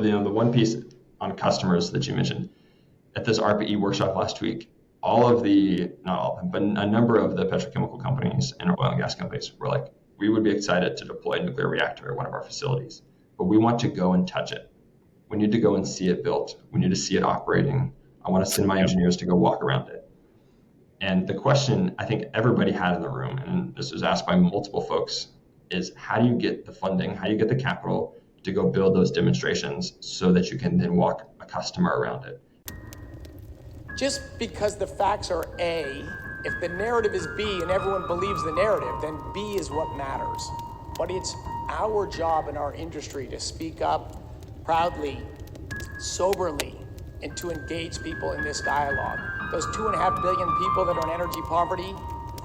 The one piece on customers that you mentioned at this RPE workshop last week, not all of them, but a number of the petrochemical companies and oil and gas companies were like, we would be excited to deploy a nuclear reactor at one of our facilities, but we want to go and touch it. We need to go and see it built. We need to see it operating. I want to send my engineers to go walk around it. And the question I think everybody had in the room, and this was asked by multiple folks, is how do you get the funding? How do you get the capital to go build those demonstrations so that you can then walk a customer around it? Just because the facts are A, if the narrative is B and everyone believes the narrative, then B is what matters. But it's our job in our industry to speak up proudly, soberly, and to engage people in this dialogue. Those 2.5 billion people that are in energy poverty,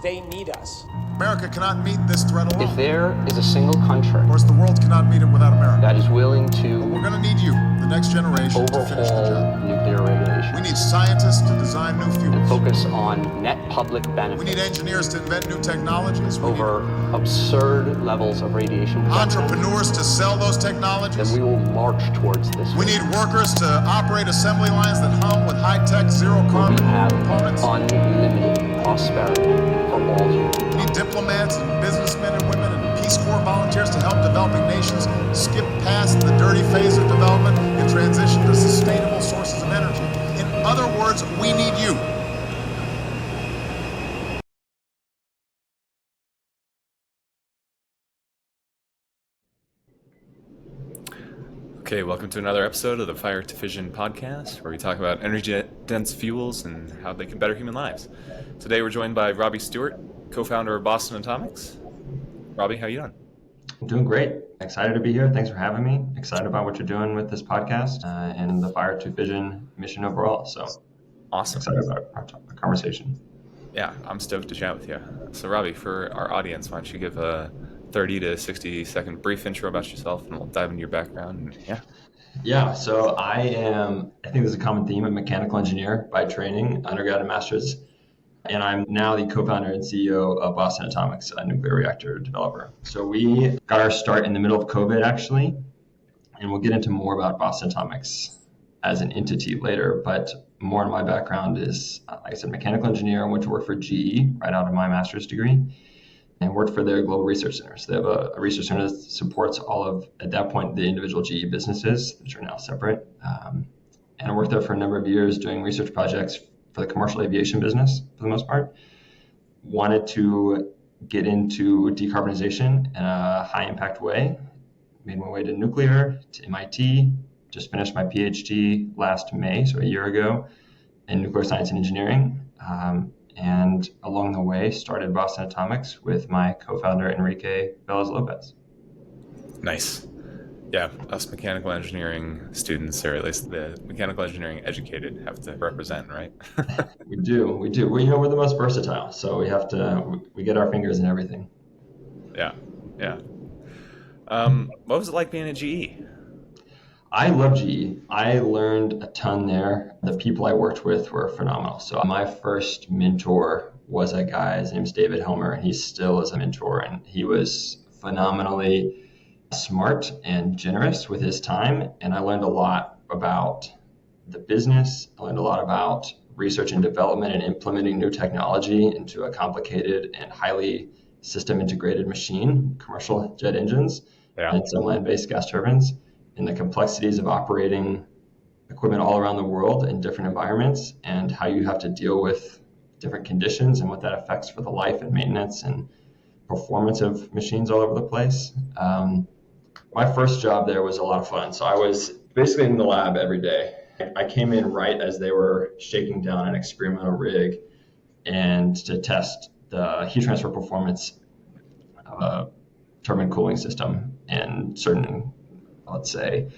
they need us. America cannot meet this threat alone. If there is a single country, of course, the world cannot meet it without America. that is willing to We're going to need you, the next generation, to finish the overhaul job. nuclear regulation We need scientists to design new and fuels. focus on net public We benefit need engineers to invent new technologies. We over absurd levels of radiation need protection, entrepreneurs to sell those then technologies. we will march towards this. We need workers to operate assembly lines that hum with high-tech, We zero-carbon have components. unlimited prosperity for all humanity. We need diplomats and businessmen and women and Peace Corps volunteers to help developing nations skip past the dirty phase of development and transition to sustainable sources of energy. In other words, we need you. Okay, welcome to another episode of the Fire to Fission podcast, where we talk about energy-dense fuels and how they can better human lives. Today we're joined by Robbie Stewart, co-founder of Boston Atomics. Robbie, how you doing? I'm doing great. Excited to be here. Thanks for having me. Excited about what you're doing with this podcast and the Fire to Fission mission overall. So Awesome. excited about our conversation. Yeah, I'm stoked to chat with you. So Robbie, for our audience, why don't you give a 30 to 60 second brief intro about yourself, and we'll dive into your background. Yeah, so I think there's a common theme, a mechanical engineer by training, undergrad and master's, and I'm now the co-founder and CEO of Boston Atomics, a nuclear reactor developer. So we got our start in the middle of COVID, actually, and we'll get into more about Boston Atomics as an entity later, but more of my background is, like I said, mechanical engineer. I went to work for GE right out of my master's degree and worked for their global research center. So they have a research center that supports all of, at that point, the individual GE businesses, which are now separate. And I worked there for a number of years doing research projects for the commercial aviation business, for the most part. Wanted to get into decarbonization in a high impact way. Made my way to nuclear, to MIT, just finished my PhD last May, so a year ago, in nuclear science and engineering. And along the way, started Boston Atomics with my co-founder, Enrique Velez Lopez. Nice. Yeah, us mechanical engineering students, or at least the mechanical engineering educated, have to represent, right? We do. Well, we're the most versatile, so we get our fingers in everything. Yeah. What was it like being at GE? I love GE. I learned a ton there. The people I worked with were phenomenal. So my first mentor was a guy, his name's David Helmer, and he still is a mentor, and he was phenomenally smart and generous with his time. And I learned a lot about the business. I learned a lot about research and development and implementing new technology into a complicated and highly system integrated machine, commercial jet engines, and some land-based gas turbines, and the complexities of operating equipment all around the world in different environments, and how you have to deal with different conditions and what that affects for the life and maintenance and performance of machines all over the place. My first job there was a lot of fun. So I was basically in the lab every day. I came in right as they were shaking down an experimental rig and to test the heat transfer performance of a turbine cooling system in certain, let's say,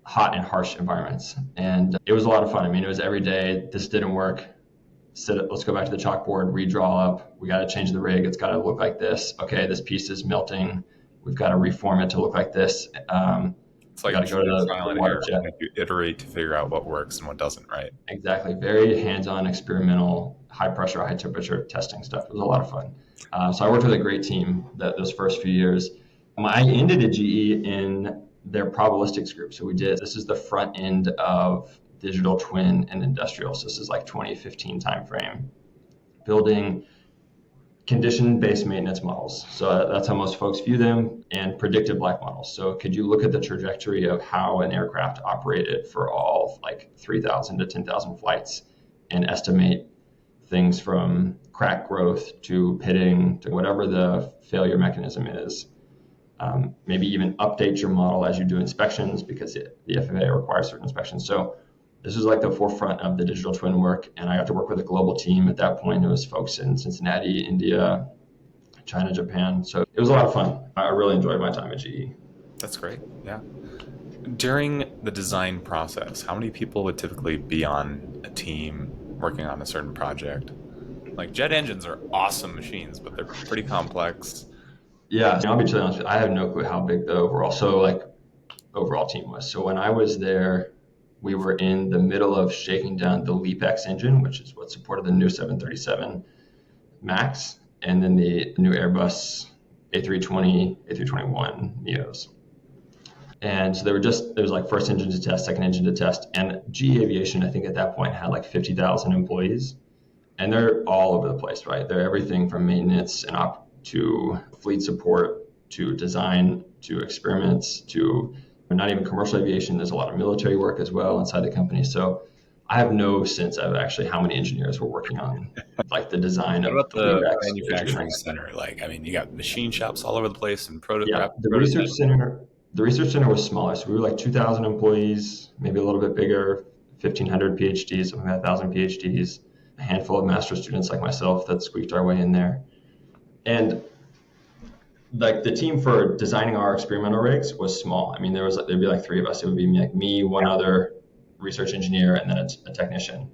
hot and harsh environments. And it was a lot of fun. I mean, it was every day. This didn't work. Let's go back to the chalkboard, redraw up. We got to change the rig. It's got to look like this. Okay, this piece is melting. We've got to reform it to look like this. It's like got to go to the water jet. You iterate to figure out what works and what doesn't, right? Exactly. Very hands-on, experimental, high pressure, high temperature testing stuff. It was a lot of fun. So I worked with a great team those first few years. I ended at GE in their probabilistics group. So this is the front end of digital twin and industrial. So this is like 2015 timeframe, building condition-based maintenance models. So that's how most folks view them, and predictive life models. So could you look at the trajectory of how an aircraft operated for all like 3,000 to 10,000 flights and estimate things from crack growth to pitting to whatever the failure mechanism is. Maybe even update your model as you do inspections, because the FAA requires certain inspections. So this was like the forefront of the digital twin work, and I got to work with a global team at that point. It was folks in Cincinnati, India, China, Japan. So it was a lot of fun. I really enjoyed my time at GE. That's great. Yeah. During the design process, how many people would typically be on a team working on a certain project? Like, jet engines are awesome machines, but they're pretty complex. Yeah, I'll be totally honest with you. I have no clue how big the overall team was. So when I was there, we were in the middle of shaking down the LEAP-X engine, which is what supported the new 737 MAX, and then the new Airbus A320, A321 NEOs. And so there was like first engine to test, second engine to test. And GE Aviation, I think at that point, had like 50,000 employees. And they're all over the place, right? They're everything from maintenance and to fleet support, to design, to experiments, to not even commercial aviation. There's a lot of military work as well inside the company. So I have no sense of actually how many engineers were working on like the design What of about the manufacturing center? Like, I mean, you got machine shops all over the place and Yeah, the research center was smaller. So we were like 2,000 employees, maybe a little bit bigger, 1,500 PhDs, something like 1,000 PhDs, a handful of master's students like myself that squeaked our way in there. And like the team for designing our experimental rigs was small. I mean, there'd be like three of us. It would be like me, one other research engineer, and then a technician.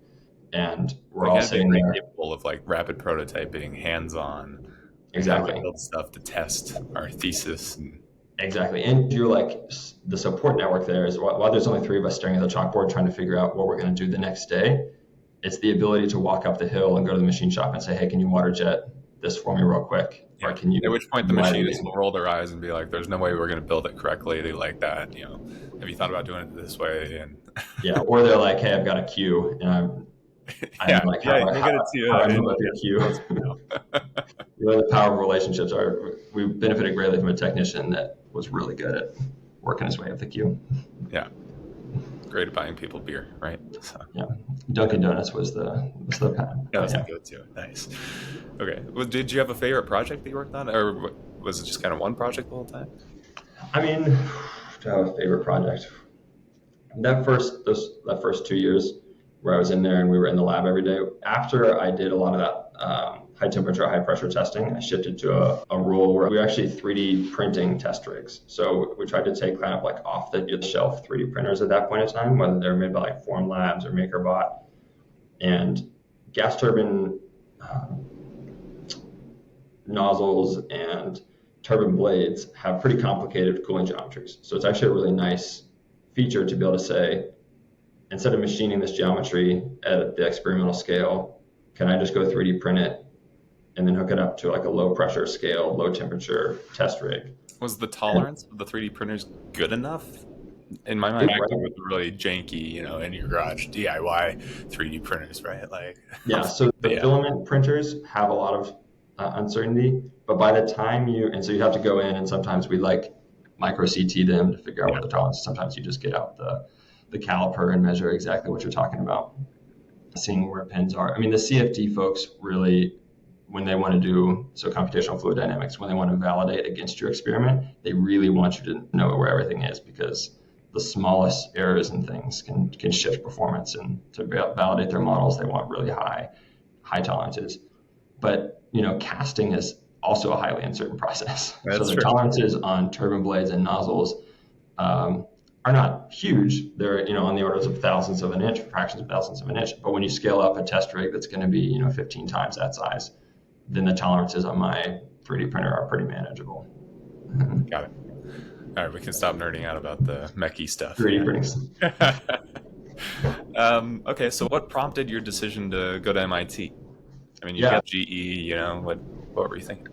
And we're all sitting there capable of like rapid prototyping, hands-on, exactly build stuff to test our thesis. Exactly. And you're like, the support network there is, while there's only three of us staring at the chalkboard trying to figure out what we're going to do the next day, it's the ability to walk up the hill and go to the machine shop and say, hey, can you water jet this for me real quick? Yeah. Or can you? At which point the machinists will roll their eyes and be like, there's no way we're going to build it correctly like that. You know, have you thought about doing it this way? And yeah. Or they're like, hey, I've got a queue, and I'm like, how I move up the queue. You know, the power of relationships we benefited greatly from a technician that was really good at working his way up the queue. Yeah. Great at buying people beer, right? So. Yeah. Dunkin' Donuts was the path. Yeah, that's the go-to. Nice. Okay. Well, did you have a favorite project that you worked on, or was it just kind of one project the whole time? I mean, do I have a favorite project? That first 2 years where I was in there and we were in the lab every day. After I did a lot of that high temperature, high pressure testing, I shifted to a role where we were actually 3D printing test rigs. So we tried to take kind of like off the shelf 3D printers at that point in time, whether they're made by like Formlabs or MakerBot. And gas turbine nozzles and turbine blades have pretty complicated cooling geometries. So it's actually a really nice feature to be able to say, instead of machining this geometry at the experimental scale, can I just go 3D print it and then hook it up to like a low pressure scale, low temperature test rig? Was the tolerance of the 3D printers good enough? In my mind, it was really janky, in your garage DIY 3D printers, right? Like, yeah. So the filament printers have a lot of uncertainty, but by the time so you have to go in, and sometimes we like micro CT them to figure out what the tolerance is. Sometimes you just get out the caliper and measure exactly what you're talking about, seeing where pins are. I mean, the CFD folks really, when they want to do computational fluid dynamics, when they want to validate against your experiment, they really want you to know where everything is, because the smallest errors and things can shift performance. And to validate their models, they want really high tolerances. But casting is also a highly uncertain process. So the tolerances on turbine blades and nozzles are not huge. They're on the orders of thousands of an inch, fractions of thousands of an inch. But when you scale up a test rig that's going to be 15 times that size, then the tolerances on my 3D printer are pretty manageable. Got it. All right, we can stop nerding out about the mechy stuff. 3D printing. Okay, so what prompted your decision to go to MIT? I mean, you got GE. What were you thinking?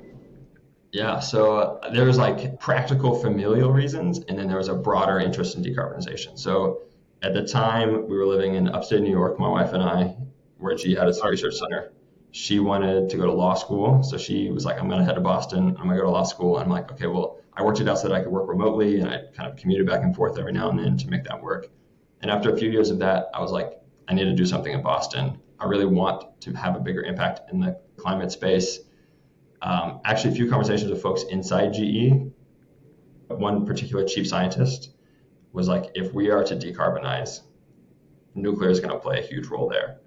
Yeah, so there was like practical familial reasons, and then there was a broader interest in decarbonization. So at the time, we were living in upstate New York, my wife and I, where she had its research center. She wanted to go to law school, so she was like, "I'm going to head to Boston. I'm going to go to law school." And I'm like, "Okay, well, I worked it out so that I could work remotely, and I kind of commuted back and forth every now and then to make that work." And after a few years of that, I was like, "I need to do something in Boston. I really want to have a bigger impact in the climate space." Actually, a few conversations with folks inside GE. One particular chief scientist was like, if we are to decarbonize, nuclear is going to play a huge role there.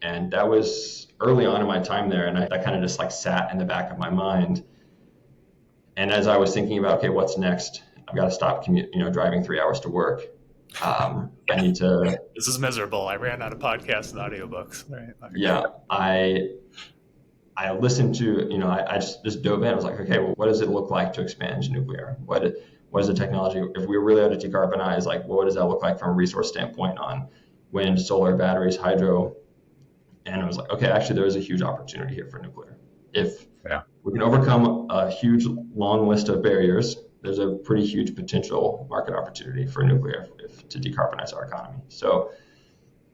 And that was early on in my time there. And that kind of just like sat in the back of my mind. And as I was thinking about, okay, what's next? I've got to stop driving 3 hours to work. I need to. This is miserable. I ran out of podcasts and audiobooks. Right. Yeah, I listened to, I just dove in. I was like, okay, well, what does it look like to expand to nuclear? What is the technology? If we really had to decarbonize, like, what does that look like from a resource standpoint on wind, solar, batteries, hydro? And I was like, okay, actually, there is a huge opportunity here for nuclear. If we can overcome a huge, long list of barriers, there's a pretty huge potential market opportunity for nuclear to decarbonize our economy. So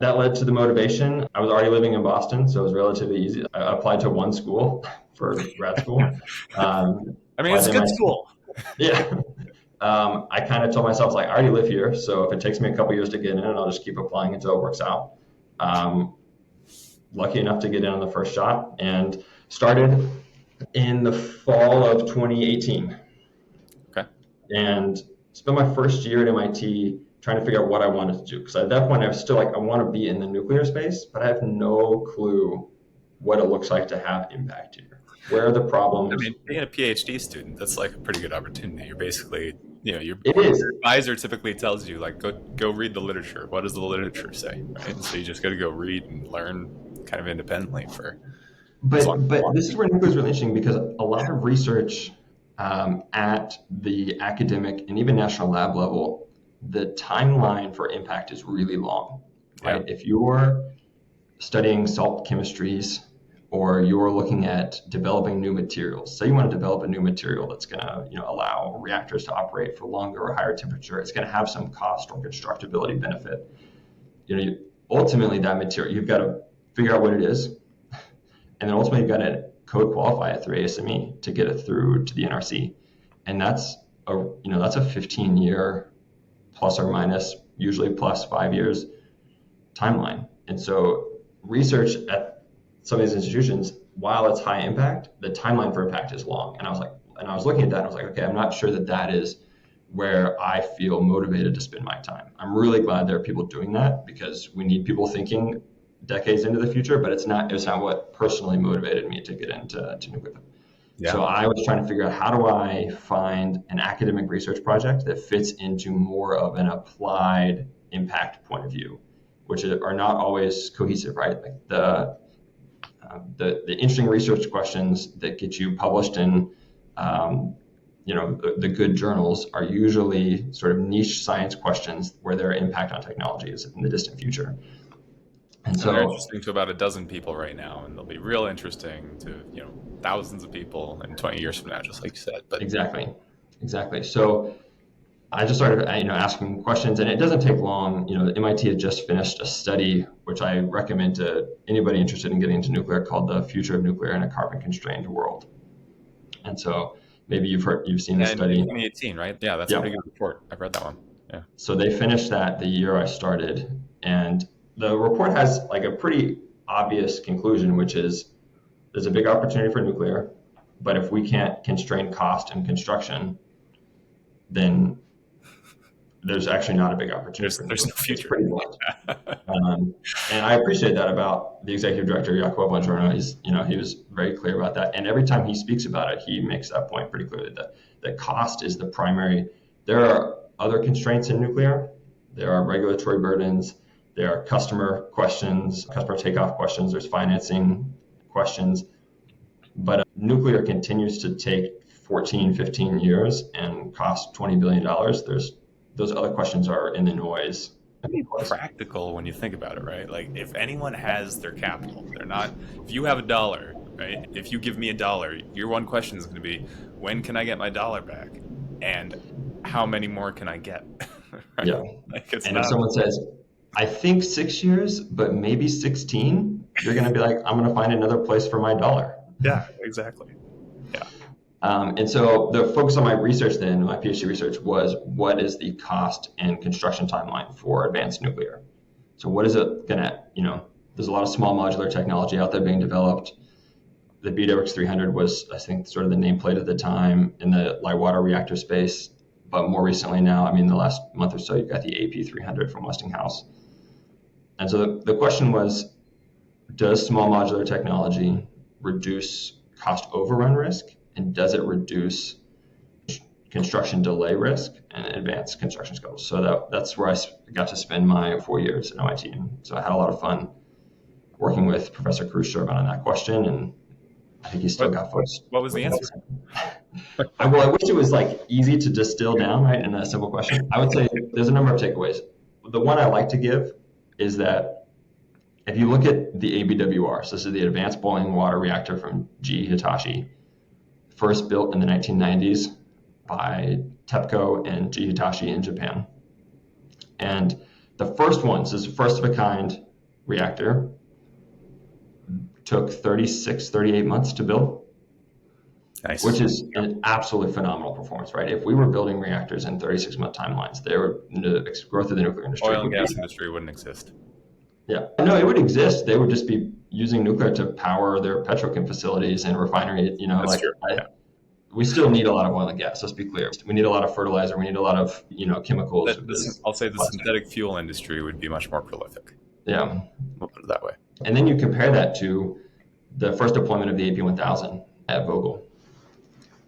that led to the motivation. I was already living in Boston, so it was relatively easy. I applied to one school for grad school. I mean, it's a good school. Yeah. I kind of told myself, like, I already live here, so if it takes me a couple years to get in, I'll just keep applying until it works out. Lucky enough to get in on the first shot and started in the fall of 2018. Okay. And spent my first year at MIT trying to figure out what I wanted to do. Because at that point, I was still like, I want to be in the nuclear space, but I have no clue what it looks like to have impact here. Where are the problems? I mean, being a PhD student, that's like a pretty good opportunity. You're basically, your advisor typically tells you, like, go read the literature. What does the literature say? Right? So you just got to go read and learn kind of independently for. But this is where nuclear is really interesting, because a lot of research at the academic and even national lab level, the timeline for impact is really long, right? Yeah. If you're studying salt chemistries, or you're looking at developing new materials, say you want to develop a new material that's going to allow reactors to operate for longer or higher temperature, it's going to have some cost or constructability benefit. Ultimately, that material, you've got to figure out what it is, and then ultimately you've got to code qualify it through ASME to get it through to the NRC, and that's a 15-year plus or minus, usually plus 5 years timeline. And so research at some of these institutions, while it's high impact, the timeline for impact is long. And I was looking at that and I was like, okay, I'm not sure that is where I feel motivated to spend my time. I'm really glad there are people doing that, because we need people thinking decades into the future, but it's not what personally motivated me to get into nuclear. Yeah. So I was trying to figure out, how do I find an academic research project that fits into more of an applied impact point of view, which are not always cohesive, right? Like the interesting research questions that get you published in, the good journals are usually sort of niche science questions where their impact on technology is in the distant future. And so they're interesting to about a dozen people right now, and they'll be real interesting to thousands of people in 20 years from now, just like you said. But exactly. So I just started asking questions, and it doesn't take long. MIT had just finished a study which I recommend to anybody interested in getting into nuclear, called "The Future of Nuclear in a Carbon-Constrained World." And so maybe you've seen the study. 2018, right? Yeah, that's a pretty good report. I've read that one. Yeah. So they finished that the year I started, and the report has like a pretty obvious conclusion, which is there's a big opportunity for nuclear, but if we can't constrain cost and construction, then there's actually not a big opportunity. There's no future. It's pretty blunt. And I appreciate that about the executive director, Jacopo Bongiorno. He was very clear about that. And every time he speaks about it, he makes that point pretty clearly, that cost is the primary. There are other constraints in nuclear. There are regulatory burdens. There are customer questions, customer takeoff questions. There's financing questions. But nuclear continues to take 14, 15 years and cost $20 billion. Those other questions are in the noise. Practical when you think about it, right? Like, if anyone has their capital, if you have $1 right? If you give me $1, your one question is going to be, when can I get my dollar back? And how many more can I get? Right? Yeah. Like If someone says, I think 6 years, but maybe 16, you're going to be like, I'm going to find another place for my dollar. Yeah, exactly. Yeah. And so the focus on my research then, my PhD research, was what is the cost and construction timeline for advanced nuclear? So what is it going to, there's a lot of small modular technology out there being developed. The BWX 300 was, I think, sort of the nameplate at the time in the light water reactor space. But more recently now, the last month or so, you've got the AP 300 from Westinghouse. And so the question was, does small modular technology reduce cost overrun risk? And does it reduce construction delay risk and advance construction schedules? So that's where I got to spend my 4 years at MIT. And so I had a lot of fun working with Professor Khrushchev on that question. And I think he still got folks. What was the answer? Well, I wish it was easy to distill down, right, in a simple question. I would say there's a number of takeaways. The one I like to give is that if you look at the ABWR, so this is the Advanced Boiling Water Reactor from GE Hitachi, first built in the 1990s by TEPCO and GE Hitachi in Japan. And the first one, so this is a first of a kind reactor, took 38 months to build. Nice. Which is an absolutely phenomenal performance, right? If we were building reactors in 36-month timelines, the growth of the nuclear industry. Oil and gas industry wouldn't exist. Yeah. No, it would exist. They would just be using nuclear to power their petrochem facilities and refinery. That's true. We still need a lot of oil and gas. Let's be clear. We need a lot of fertilizer. We need a lot of chemicals. I'll say the synthetic fuel industry would be much more prolific. Yeah. We'll put it that way. And then you compare that to the first deployment of the AP1000 at Vogtle.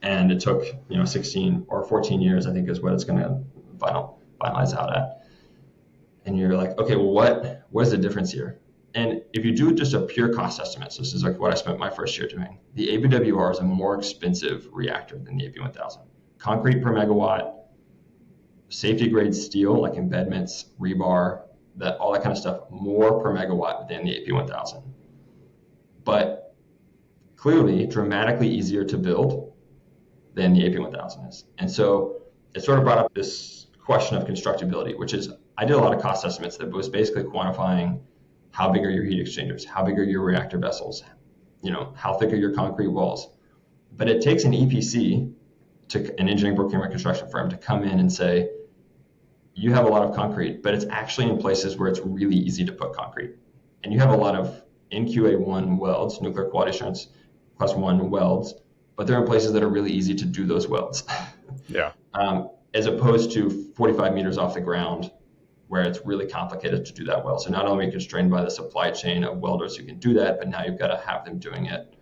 And it took 16 or 14 years, I think, is what it's going to finalize out at. And you're like, okay, well, what is the difference here? And if you do just a pure cost estimate, so this is what I spent my first year doing, the ABWR is a more expensive reactor than the AP1000. Concrete per megawatt, safety grade steel like embedments, rebar, all that kind of stuff, more per megawatt than the AP1000. But clearly dramatically easier to build than the AP1000 is. And so it sort of brought up this question of constructability, which is, I did a lot of cost estimates that was basically quantifying how big are your heat exchangers, how big are your reactor vessels, how thick are your concrete walls. But it takes an EPC, an engineering procurement construction firm, to come in and say, you have a lot of concrete, but it's actually in places where it's really easy to put concrete. And you have a lot of NQA1 welds, nuclear quality assurance class 1 welds, but they're in places that are really easy to do those welds. Yeah. As opposed to 45 meters off the ground, where it's really complicated to do that well. So not only are you constrained by the supply chain of welders who can do that, but now you've got to have them doing it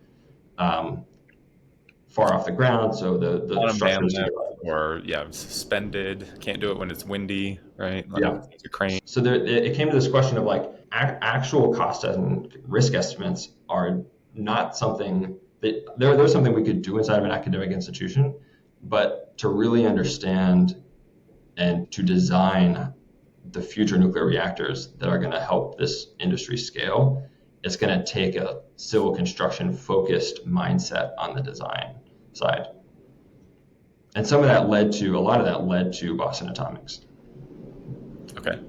far off the ground. So the structures or suspended, can't do it when it's windy, right? It's a crane. So it came to this question of actual cost and risk estimates are not something that there's something we could do inside of an academic institution, but to really understand and to design the future nuclear reactors that are going to help this industry scale, it's going to take a civil construction focused mindset on the design side. And a lot of that led to Boston Atomics. Okay.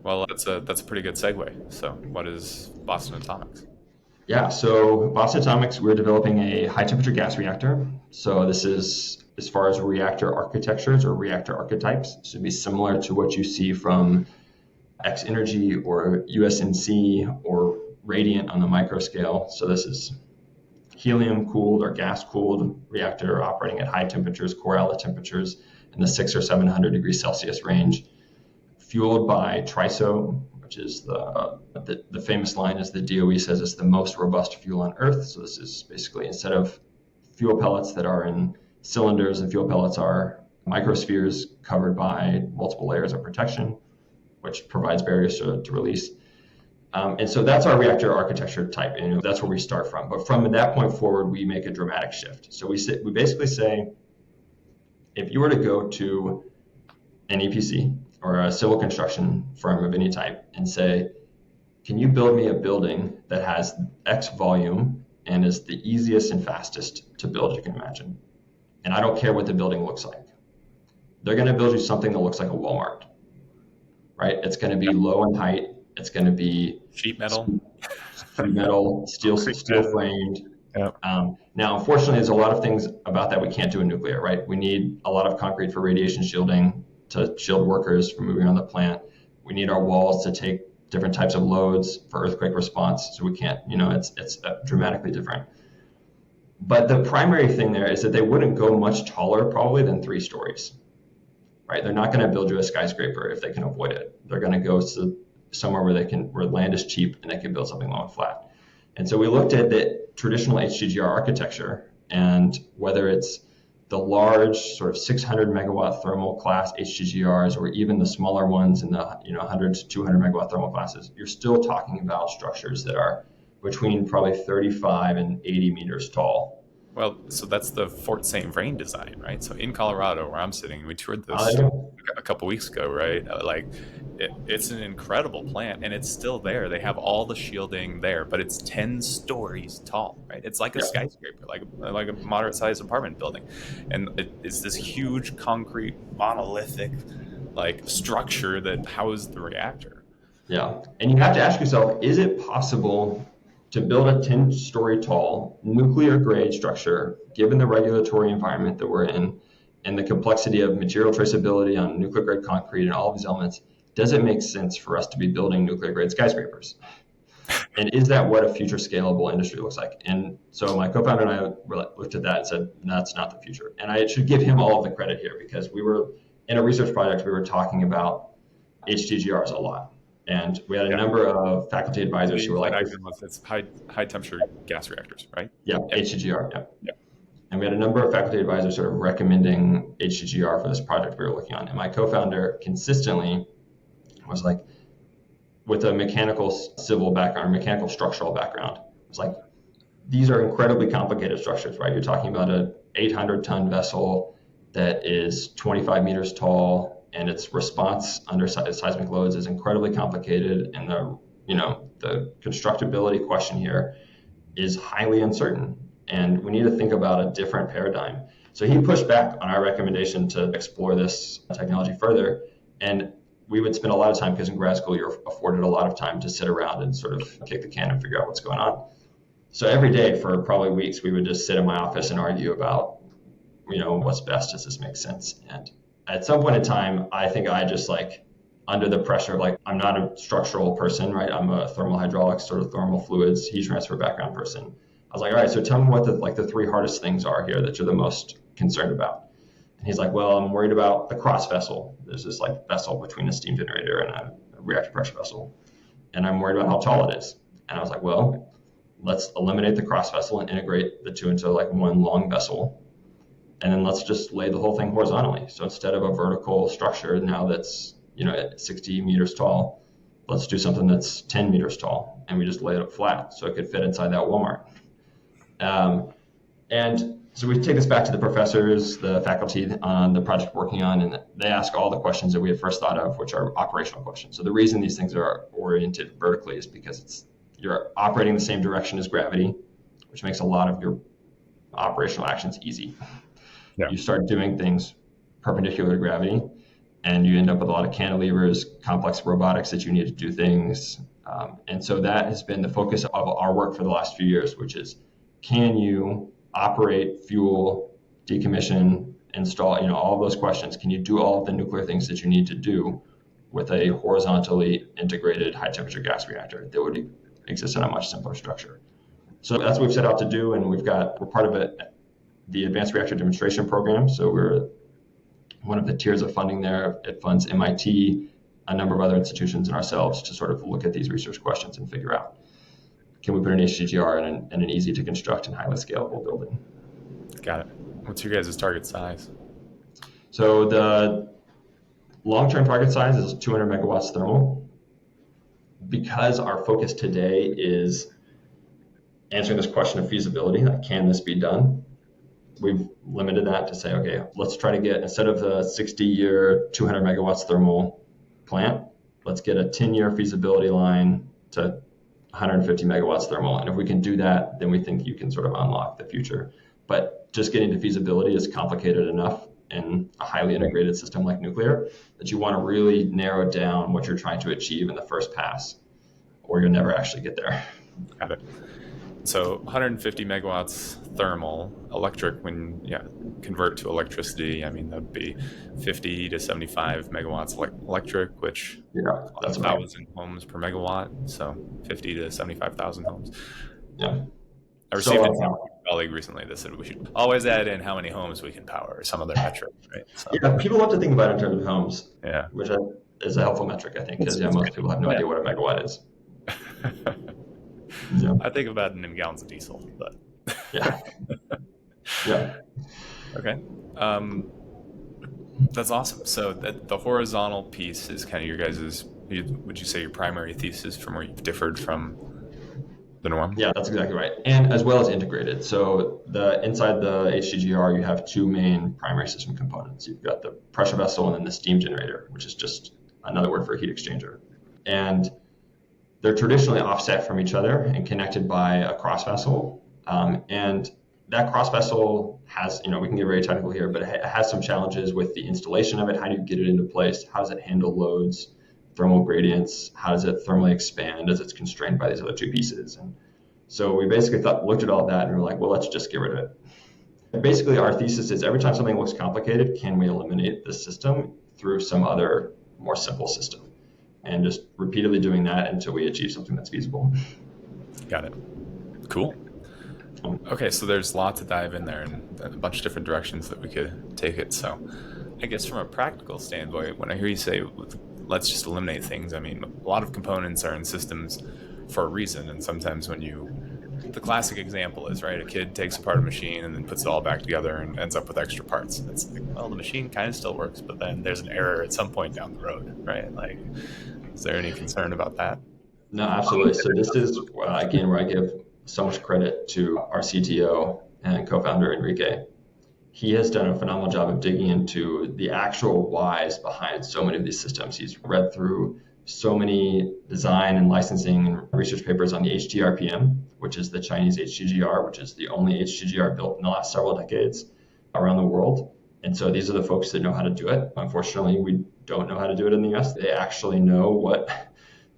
Well, that's a pretty good segue. So what is Boston Atomics? Yeah, so Boston Atomics, we're developing a high temperature gas reactor. So this is, as far as reactor architectures or reactor archetypes, this would be similar to what you see from X Energy or USNC or Radiant on the micro scale. So this is helium cooled or gas cooled reactor operating at high temperatures, core outlet temperatures in the 600 or 700 degrees Celsius range, fueled by TRISO, which is the famous line is the DOE says it's the most robust fuel on Earth. So this is basically, instead of fuel pellets that are in cylinders, and fuel pellets are microspheres covered by multiple layers of protection, which provides barriers to release. And so that's our reactor architecture type, and that's where we start from. But from that point forward, we make a dramatic shift. So we basically say, if you were to go to an EPC or a civil construction firm of any type and say, can you build me a building that has X volume and is the easiest and fastest to build you can imagine. And I don't care what the building looks like. They're going to build you something that looks like a Walmart, right? It's going to be low in height. It's going to be sheet metal, steel framed. Yep. Now, unfortunately, there's a lot of things about that we can't do in nuclear, right? We need a lot of concrete for radiation shielding to shield workers from moving around the plant. We need our walls to take different types of loads for earthquake response. So we can't, it's dramatically different. But the primary thing there is that they wouldn't go much taller probably than 3 stories, right? They're not going to build you a skyscraper if they can avoid it. They're going to go somewhere where land is cheap and they can build something low and flat. And so we looked at the traditional HGGR architecture and whether it's the large sort of 600 megawatt thermal class HGGRs or even the smaller ones in the 100 to 200 megawatt thermal classes, you're still talking about structures that are between probably 35 and 80 meters tall. Well, so that's the Fort St. Vrain design, right? So in Colorado, where I'm sitting, we toured this a couple weeks ago, right? It's an incredible plant, and it's still there. They have all the shielding there, but it's 10 stories tall, right? It's like a skyscraper, like a moderate-sized apartment building, and it's this huge concrete monolithic structure that houses the reactor. Yeah, and you have to ask yourself: is it possible to build a 10-story tall nuclear-grade structure, given the regulatory environment that we're in and the complexity of material traceability on nuclear-grade concrete and all of these elements? Does it make sense for us to be building nuclear-grade skyscrapers? And is that what a future scalable industry looks like? And so my co-founder and I looked at that and said, that's not the future. And I should give him all of the credit here because we were in a research project, we were talking about HGGRs a lot. And we had a number of faculty advisors who were like, it's high temperature gas reactors, right? Yeah, HGGR, yeah. And we had a number of faculty advisors sort of recommending HGGR for this project we were looking on. And my co-founder consistently was like, with a mechanical civil background, mechanical structural background, was like, these are incredibly complicated structures, right? You're talking about an 800-ton vessel that is 25 meters tall, and its response under seismic loads is incredibly complicated, and the constructability question here is highly uncertain, and we need to think about a different paradigm. So he pushed back on our recommendation to explore this technology further, and we would spend a lot of time, because in grad school you're afforded a lot of time to sit around and sort of kick the can and figure out what's going on. So every day for probably weeks, we would just sit in my office and argue about, what's best, does this make sense? And at some point in time, I think I just under the pressure of I'm not a structural person, right? I'm a thermal hydraulics, sort of thermal fluids, heat transfer background person. I was like, all right, so tell me what the 3 hardest things are here that you're the most concerned about. And he's like, well, I'm worried about the cross vessel. There's this vessel between a steam generator and a reactor pressure vessel. And I'm worried about how tall it is. And I was like, well, let's eliminate the cross vessel and integrate the two into one long vessel. And then let's just lay the whole thing horizontally. So instead of a vertical structure now that's, 60 meters tall, let's do something that's 10 meters tall. And we just lay it up flat so it could fit inside that Walmart. And so we take this back to the professors, the faculty on the project we're working on, and they ask all the questions that we had first thought of, which are operational questions. So the reason these things are oriented vertically is because you're operating the same direction as gravity, which makes a lot of your operational actions easy. Yeah. You start doing things perpendicular to gravity, and you end up with a lot of cantilevers, complex robotics that you need to do things. And so that has been the focus of our work for the last few years, which is, can you operate, fuel, decommission, install, all of those questions? Can you do all of the nuclear things that you need to do with a horizontally integrated high temperature gas reactor that would exist in a much simpler structure? So that's what we've set out to do, and we're part of the Advanced Reactor Demonstration Program. So we're one of the tiers of funding there. It funds MIT, a number of other institutions, and ourselves to sort of look at these research questions and figure out, can we put an HGGR in an easy to construct and highly scalable building? Got it. What's your guys' target size? So the long-term target size is 200 megawatts thermal. Because our focus today is answering this question of feasibility, can this be done? We've limited that to say, okay, let's try to get, instead of the 60-year 200 megawatts thermal plant, let's get a 10-year feasibility line to 150 megawatts thermal. And if we can do that, then we think you can sort of unlock the future. But just getting to feasibility is complicated enough in a highly integrated system like nuclear that you want to really narrow down what you're trying to achieve in the first pass, or you'll never actually get there. Got it. So 150 megawatts thermal, electric, when convert to electricity, I mean, that'd be 50 to 75 megawatts electric, which that's 1,000 homes per megawatt. So 50 to 75,000 homes. Yeah. I received a colleague recently that said we should always add in how many homes we can power, or some other metric, right? So, yeah, people love to think about it in terms of homes, yeah, which is a helpful metric, I think, because most people have no idea what a megawatt is. Yeah. I think about it in gallons of diesel, but yeah. Okay, that's awesome. So the horizontal piece is kind of your guys's. Would you say your primary thesis from where you've differed from the norm? Yeah, that's exactly right, and as well as integrated. So inside the HGGR, you have two main primary system components. You've got the pressure vessel and then the steam generator, which is just another word for a heat exchanger, and they're traditionally offset from each other and connected by a cross vessel. And that cross vessel has, we can get very technical here, but it has some challenges with the installation of it. How do you get it into place? How does it handle loads, thermal gradients? How does it thermally expand as it's constrained by these other two pieces? And so we basically looked at all of that and we were like, well, let's just get rid of it. And basically, our thesis is every time something looks complicated, can we eliminate the system through some other more simple system? And just repeatedly doing that until we achieve something that's feasible. Got it. Cool. Okay, so there's lots to dive in there and a bunch of different directions that we could take it. So I guess from a practical standpoint, when I hear you say, let's just eliminate things, I mean, a lot of components are in systems for a reason. And sometimes the classic example is, right, a kid takes apart a machine and then puts it all back together and ends up with extra parts. And it's like, well, the machine kind of still works, but then there's an error at some point down the road, right? Like, is there any concern about that? No, absolutely. So this is, again, where I give so much credit to our CTO and co-founder, Enrique. He has done a phenomenal job of digging into the actual whys behind so many of these systems. He's read through so many design and licensing and research papers on the HGRPM, which is the Chinese HGGR, which is the only HGGR built in the last several decades around the world. And so these are the folks that know how to do it. Unfortunately, we don't know how to do it in the US. They actually know what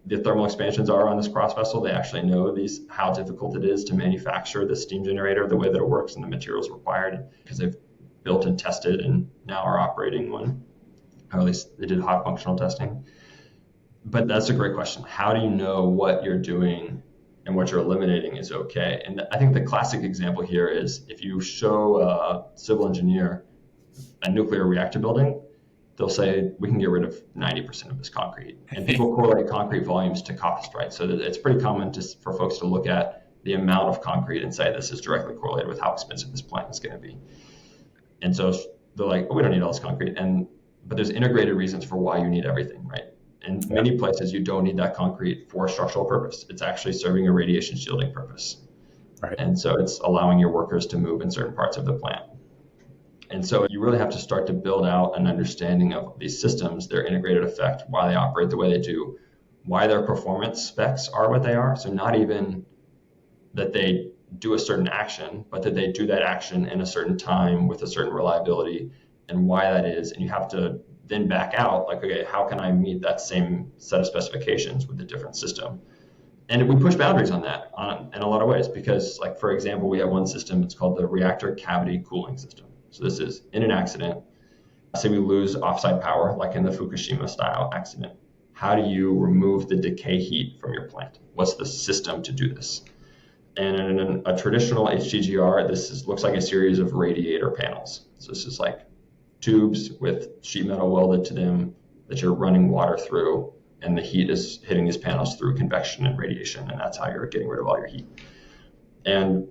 the thermal expansions are on this cross vessel. They actually know how difficult it is to manufacture the steam generator, the way that it works and the materials required, because they've built and tested and now are operating one, or at least they did hot functional testing. But that's a great question. How do you know what you're doing and what you're eliminating is okay? And I think the classic example here is if you show a civil engineer a nuclear reactor building, they'll say, we can get rid of 90% of this concrete. And people correlate concrete volumes to cost, right? So it's pretty common for folks to look at the amount of concrete and say, this is directly correlated with how expensive this plant is going to be. And so they're like, we don't need all this concrete. But there's integrated reasons for why you need everything, right? In many places, you don't need that concrete for a structural purpose. It's actually serving a radiation shielding purpose. Right. And so it's allowing your workers to move in certain parts of the plant. And so you really have to start to build out an understanding of these systems, their integrated effect, why they operate the way they do, why their performance specs are what they are. So not even that they do a certain action, but that they do that action in a certain time with a certain reliability and why that is. And you have to then back out, like, okay, how can I meet that same set of specifications with a different system? And we push boundaries on that in a lot of ways because, like, for example, we have one system, it's called the reactor cavity cooling system. So this is in an accident, say we lose offsite power, like in the Fukushima style accident. How do you remove the decay heat from your plant? What's the system to do this? And in a traditional HGGR, looks like a series of radiator panels. So this is like tubes with sheet metal welded to them that you're running water through, and the heat is hitting these panels through convection and radiation, and that's how you're getting rid of all your heat. And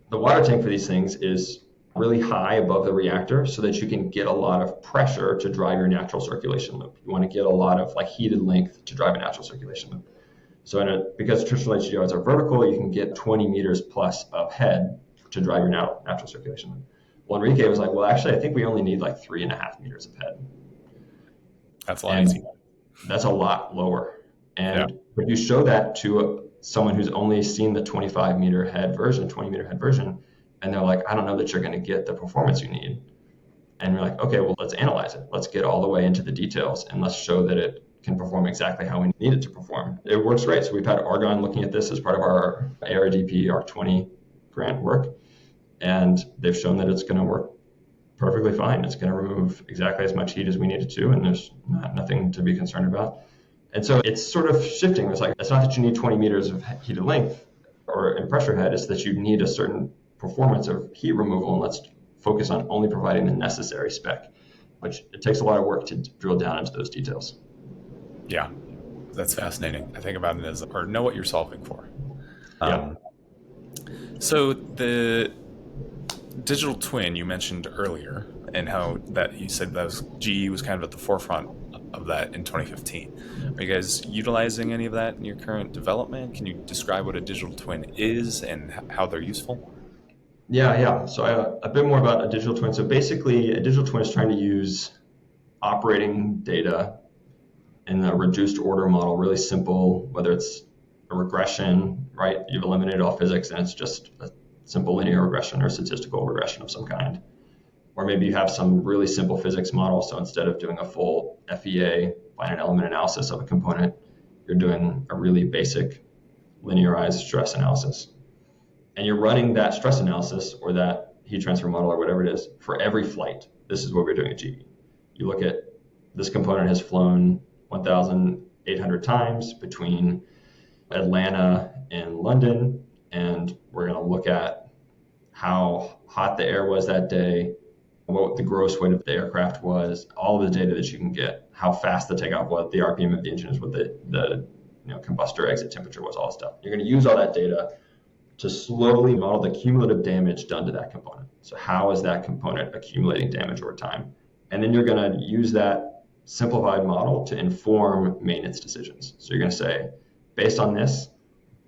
the water tank for these things is really high above the reactor so that you can get a lot of pressure to drive your natural circulation loop. You want to get a lot of heated length to drive a natural circulation loop. So because traditional HGRs are vertical, you can get 20 meters plus of head to drive your natural circulation loop. Well, Enrique was like, well, actually, I think we only need 3.5 meters of head. That's a lot easier. That's a lot lower. And if you show that to someone who's only seen the 20 meter head version, and they're like, I don't know that you're going to get the performance you need. And you're like, okay, well, let's analyze it. Let's get all the way into the details and let's show that it can perform exactly how we need it to perform. It works great. So we've had Argonne looking at this as part of our ARDP ARC-20 grant work, and they've shown that it's going to work perfectly fine. It's going to remove exactly as much heat as we need it to, and there's nothing to be concerned about. And so it's sort of shifting. It's like, it's not that you need 20 meters of heated length or in pressure head, it's that you need a certain performance of heat removal, and let's focus on only providing the necessary spec, which it takes a lot of work to drill down into those details. Yeah, that's fascinating. I think about it as, or know what you're solving for. So the digital twin you mentioned earlier, and how that you said that GE was kind of at the forefront of that in 2015. Are you guys utilizing any of that in your current development? Can you describe what a digital twin is and how they're useful? Yeah. So a bit more about a digital twin. So basically, a digital twin is trying to use operating data in a reduced order model, really simple, whether it's a regression, right? You've eliminated all physics and it's just a simple linear regression or statistical regression of some kind. Or maybe you have some really simple physics model. So instead of doing a full FEA, finite element analysis of a component, you're doing a really basic linearized stress analysis. And you're running that stress analysis or that heat transfer model or whatever it is for every flight. This is what we're doing at GE. You look at this component has flown 1,800 times between Atlanta and London, and we're going to look at how hot the air was that day, what the gross weight of the aircraft was, all of the data that you can get, how fast the takeoff was, the RPM of the engine is, what the combustor exit temperature was, all that stuff. You're going to use all that data to slowly model the cumulative damage done to that component. So how is that component accumulating damage over time? And then you're going to use that simplified model to inform maintenance decisions. So you're going to say, based on this,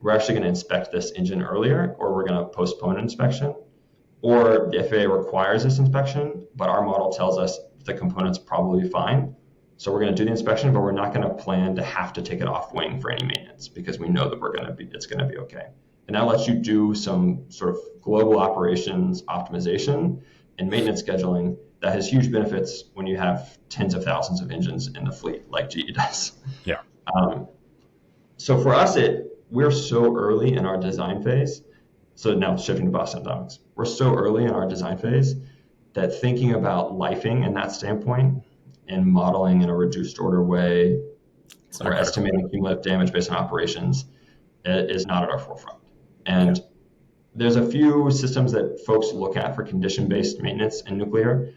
we're actually going to inspect this engine earlier, or we're going to postpone inspection, or the FAA requires this inspection, but our model tells us the component's probably fine. So we're going to do the inspection, but we're not going to plan to have to take it off wing for any maintenance because we know that it's going to be okay. And that lets you do some sort of global operations optimization and maintenance scheduling that has huge benefits when you have tens of thousands of engines in the fleet like GE does. Yeah. So for us, we're so early in our design phase. So now shifting to Boston Dynamics, we're so early in our design phase that thinking about lifing in that standpoint and modeling in a reduced order way or estimating cumulative damage based on operations is not at our forefront. And there's a few systems that folks look at for condition-based maintenance in nuclear.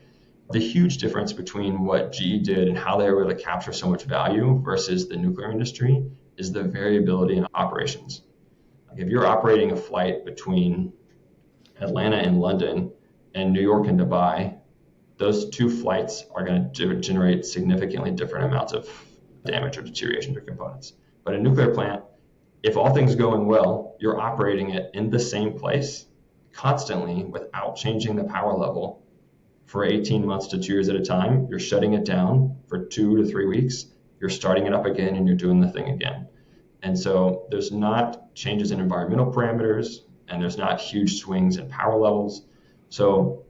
The huge difference between what GE did and how they were able to capture so much value versus the nuclear industry is the variability in operations. Like if you're operating a flight between Atlanta and London and New York and Dubai, those two flights are going to generate significantly different amounts of damage or deterioration to components. But a nuclear plant, if all things going well, you're operating it in the same place constantly without changing the power level for 18 months to 2 years at a time. You're shutting it down for 2 to 3 weeks. You're starting it up again and you're doing the thing again. And so there's not changes in environmental parameters and there's not huge swings in power levels. So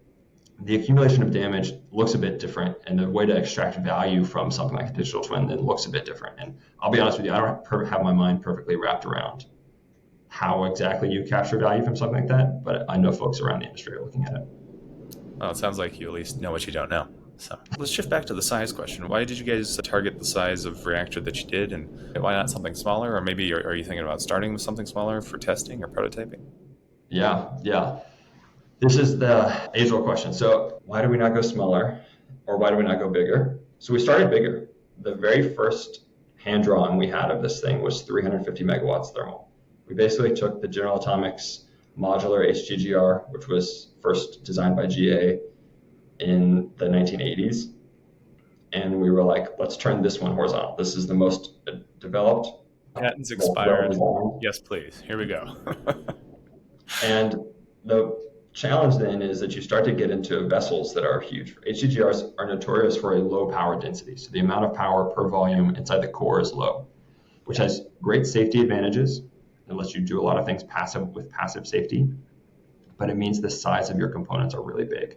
the accumulation of damage looks a bit different, and the way to extract value from something like a digital twin then looks a bit different. And I'll be honest with you, I don't have my mind perfectly wrapped around how exactly you capture value from something like that, but I know folks around the industry are looking at it. Well, it sounds like you at least know what you don't know. So let's shift back to the size question. Why did you guys target the size of reactor that you did, and why not something smaller? Or maybe are you thinking about starting with something smaller for testing or prototyping? Yeah. This is the age-old question. So why do we not go smaller, or why do we not go bigger? So we started bigger. The very first hand-drawing we had of this thing was 350 megawatts thermal. We basically took the General Atomics modular HGGR, which was first designed by GA in the 1980s, and we were like, let's turn this one horizontal. This is the most developed. Patents expired. Yes, please. Here we go. And the challenge then is that you start to get into vessels that are huge. HGGRs are notorious for a low power density. So the amount of power per volume inside the core is low, which has great safety advantages unless you do a lot of things with passive safety. But it means the size of your components are really big.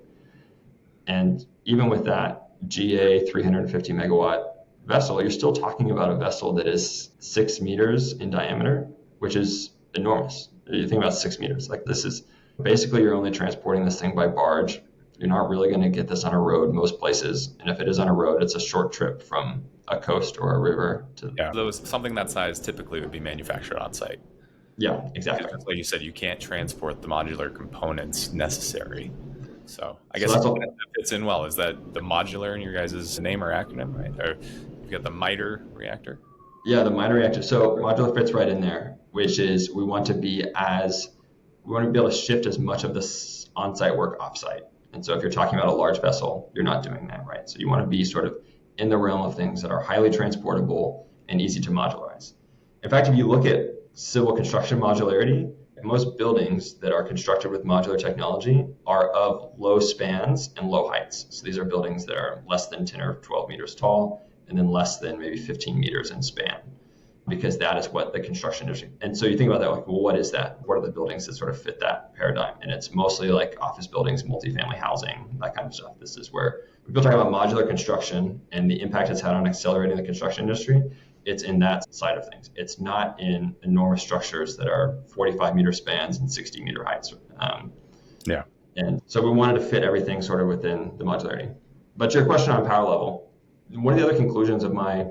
And even with that GA 350 megawatt vessel, you're still talking about a vessel that is 6 meters in diameter, which is enormous. You think about 6 meters, like this is basically you're only transporting this thing by barge. You're not really going to get this on a road most places. And if it is on a road, it's a short trip from a coast or a river to. Yeah, something that size typically would be manufactured on site. Yeah, exactly. Because like you said, you can't transport the modular components necessary. So I guess that fits in well. Is that the modular in your guys' name or acronym, right? Or you've got the MITRE reactor? Yeah, the MITRE reactor. So modular fits right in there, which is we want to be able to shift as much of this on-site work off-site. And so if you're talking about a large vessel, you're not doing that, right? So you want to be sort of in the realm of things that are highly transportable and easy to modularize. In fact, if you look at civil construction modularity, most buildings that are constructed with modular technology are of low spans and low heights. So these are buildings that are less than 10 or 12 meters tall and then less than maybe 15 meters in span, because that is what the construction industry. And so you think about that, like, well, what is that? What are the buildings that sort of fit that paradigm? And it's mostly like office buildings, multifamily housing, that kind of stuff. This is where people talk about modular construction and the impact it's had on accelerating the construction industry. It's in that side of things. It's not in enormous structures that are 45-meter spans and 60-meter heights. Yeah. And so we wanted to fit everything sort of within the modularity. But to your question on power level, one of the other conclusions of my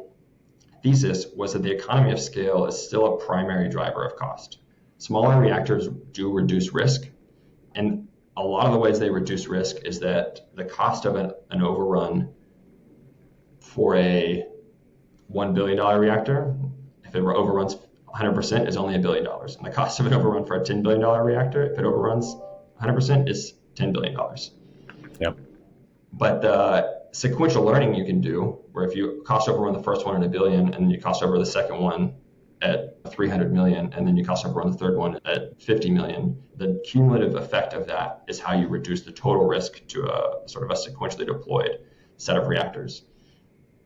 thesis was that the economy of scale is still a primary driver of cost. Smaller reactors do reduce risk. And a lot of the ways they reduce risk is that the cost of an overrun for a $1 billion reactor, if it overruns 100%, is only $1 billion. And the cost of an overrun for a $10 billion reactor, if it overruns 100%, is $10 billion. Yep. But the sequential learning you can do, where if you cost overrun the first one at $1 billion, and then you cost over the second one at 300 million, and then you cost overrun the third one at 50 million, the cumulative effect of that is how you reduce the total risk to a sort of a sequentially deployed set of reactors.